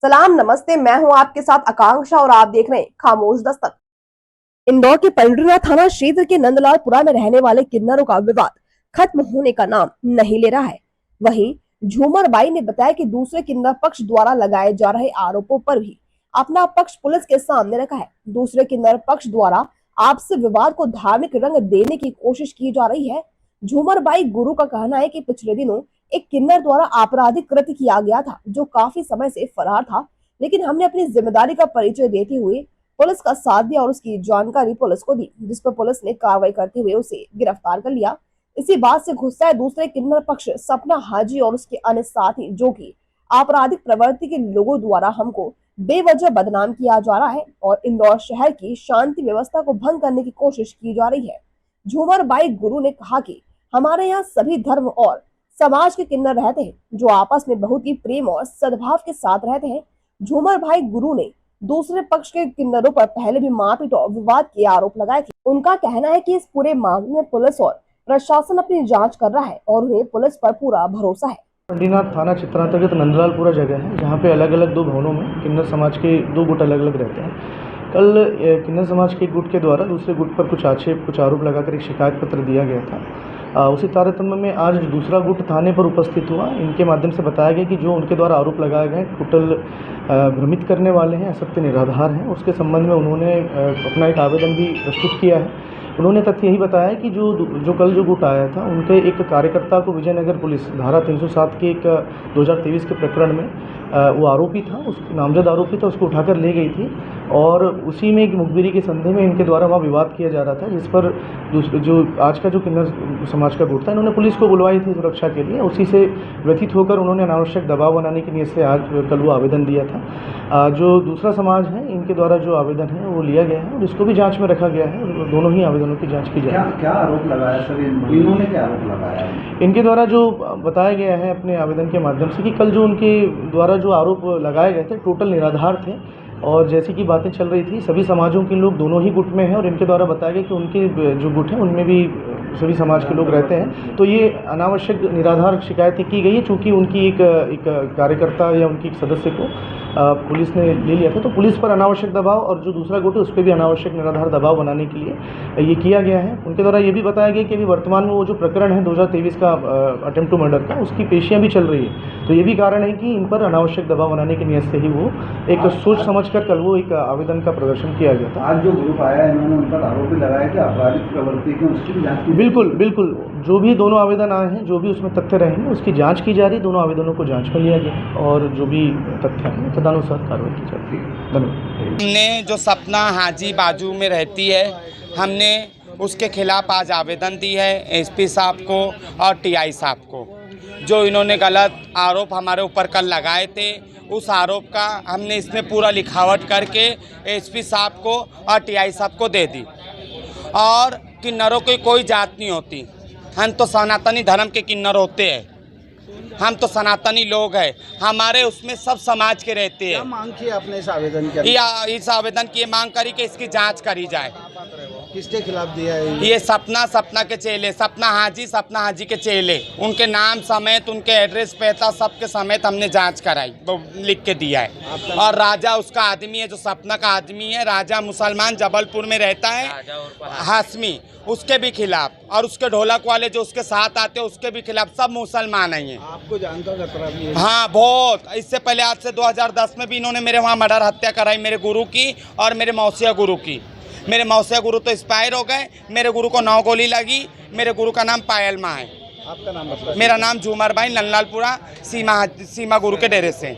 सलाम नमस्ते, मैं हूं आपके साथ आकांक्षा और आप देख रहे हैं खामोश दस्तक। इंदौर के पंडरीनाथ थाना क्षेत्र के नंदलालपुरा में रहने वाले किन्नरों का विवाद खत्म होने का नाम नहीं ले रहा है। वहीं झूमर बाई ने बताया कि दूसरे किन्नर पक्ष द्वारा लगाए जा रहे आरोपों पर भी अपना पक्ष पुलिस के सामने रखा है। दूसरे किन्नर पक्ष द्वारा आपसी विवाद को धार्मिक रंग देने की कोशिश की जा रही है। झूमर बाई गुरु का कहना है कि पिछले दिनों एक किन्नर द्वारा आपराधिक कृत्य किया गया था, जो काफी समय से फरार था, लेकिन हमने अपनी जिम्मेदारी का परिचय देते हुए पुलिस का साथ दिया और उसकी जानकारी पुलिस को दी, जिस पर पुलिस ने कार्रवाई करते हुए उसे गिरफ्तार कर लिया। इसी बात से गुस्सा है दूसरे किन्नर पक्ष सपना हाजी और उसके अन्य साथी, जो कि आपराधिक प्रवृत्ति के लोगों द्वारा हमको बेवजह बदनाम किया जा रहा है और इंदौर शहर की शांति व्यवस्था को भंग करने की कोशिश की जा रही है। झूमर बाई गुरु ने कहा कि हमारे यहाँ सभी धर्म और समाज के किन्नर रहते हैं, जो आपस में बहुत ही प्रेम और सद्भाव के साथ रहते हैं। झूमर भाई गुरु ने दूसरे पक्ष के किन्नरों पर पहले भी मारपीट और विवाद के आरोप लगाए थे। उनका कहना है कि इस पूरे मामले में पुलिस और प्रशासन अपनी जांच कर रहा है और उन्हें पुलिस पर पूरा भरोसा है। पंडरीनाथ थाना क्षेत्रांतर्गत नंदलालपुरा जगह है, जहाँ पे अलग अलग दो भवनों में किन्नर समाज के दो गुट अलग अलग रहते हैं। कल किन्नर समाज के गुट के द्वारा दूसरे गुट पर कुछ आक्षेप, कुछ आरोप लगाकर एक शिकायत पत्र दिया गया था। उसी तारतम्य में आज दूसरा गुट थाने पर उपस्थित हुआ। इनके माध्यम से बताया गया कि जो उनके द्वारा आरोप लगाए गए टोटल भ्रमित करने वाले हैं, असत्य निराधार हैं। उसके संबंध में उन्होंने अपना एक आवेदन भी प्रस्तुत किया है। उन्होंने तथ्य यही बताया कि जो कल जो गुट आया था, उनके एक कार्यकर्ता को विजयनगर पुलिस धारा 307 के एक 2023 के प्रकरण में वो आरोपी था, उस नामजद आरोपी था, उसको उठाकर ले गई थी और उसी में एक मुखबिरी के संदेह में इनके द्वारा वहाँ विवाद किया जा रहा था, जिस पर जो आज का जो किन्नर समाज का गुट था, इन्होंने पुलिस को बुलवाई थी सुरक्षा के लिए। उसी से व्यथित होकर उन्होंने अनावश्यक दबाव बनाने की नीयत से आज कल वो आवेदन दिया था। जो दूसरा समाज है, इनके द्वारा जो आवेदन है वो लिया गया है और इसको भी जाँच में रखा गया है और दोनों ही आवेदनों की जाँच की जाए। क्या आरोप लगाया सर? इन्होंने क्या आरोप लगाया? इनके द्वारा जो बताया गया है अपने आवेदन के माध्यम से कि कल जो उनके द्वारा जो आरोप लगाए गए थे टोटल निराधार थे और जैसी कि बातें चल रही थी सभी समाजों के लोग दोनों ही गुट में हैं और इनके द्वारा बताया गया कि उनके जो गुट है उनमें भी सभी समाज के लोग रहते हैं। तो ये अनावश्यक निराधार शिकायतें की गई है, चूँकि उनकी एक कार्यकर्ता या उनकी एक सदस्य को पुलिस ने ले लिया था, तो पुलिस पर अनावश्यक दबाव और जो दूसरा गुट है उस पर भी अनावश्यक निराधार दबाव बनाने के लिए ये किया गया है। उनके द्वारा ये भी बताया गया कि अभी वर्तमान में वो जो प्रकरण है 2023 का अटेम्प्ट टू मर्डर का, उसकी पेशियां भी चल रही है। तो ये भी कारण है कि इन पर अनावश्यक दबाव बनाने की नीयत से ही वो एक सोच समझकर कल वो एक आवेदन का प्रदर्शन किया गया था। आज जो ग्रुप आया इन्होंने उन पर आरोप भी लगाया कि आपराधिक प्रवृत्ति की, उसकी भी जाँच की? बिल्कुल जो भी दोनों आवेदन आए हैं, जो भी उसमें तथ्य रहेंगे उसकी जांच की जा रही है। दोनों आवेदनों को जांच में लिया गया है और जो भी तथ्य हैं तदनुसार कार्रवाई की जाती है। धन्यवाद। हमने जो सपना हाजी बाजू में रहती है, हमने उसके खिलाफ आज आवेदन दी है एसपी साहब को और टीआई साहब को। जो इन्होंने गलत आरोप हमारे ऊपर कल लगाए थे, उस आरोप का हमने इसमें पूरा लिखावट करके एसपी साहब को और टीआई साहब को दे दी। और किन्नरों की कोई जात नहीं होती, हम तो सनातनी धर्म के किन्नर होते हैं, हम तो सनातनी लोग हैं, हमारे उसमें सब समाज के रहते हैं। क्या मांग की आपने इस आवेदन के? इस आवेदन की मांग करी कि इसकी जांच करी जाए। किसके खिलाफ दिया है ये सपना के चेले, सपना हाजी के चेले, उनके नाम समेत, उनके एड्रेस पता सबके समेत हमने जांच कराई, वो लिख के दिया है। और राजा उसका आदमी है, जो सपना का आदमी है, राजा मुसलमान जबलपुर में रहता है, हाशमी, उसके भी खिलाफ, और उसके ढोलक वाले जो उसके साथ आते हैं उसके भी खिलाफ, सब मुसलमान ही हैं। आपको जानकर खतरा भी है? हाँ बहुत। इससे पहले आज से 2010 में भी इन्होंने मेरे वहाँ मर्डर हत्या कराई, मेरे गुरु की और मेरे मौसिया गुरु की। मेरे मौसिया गुरु तो एक्सपायर हो गए, मेरे गुरु को 9 गोली लगी। मेरे गुरु का नाम पायल माँ है। आपका नाम? मेरा नाम झूमर भाई, नंदलालपुरा सीमा गुरु के डेरे से।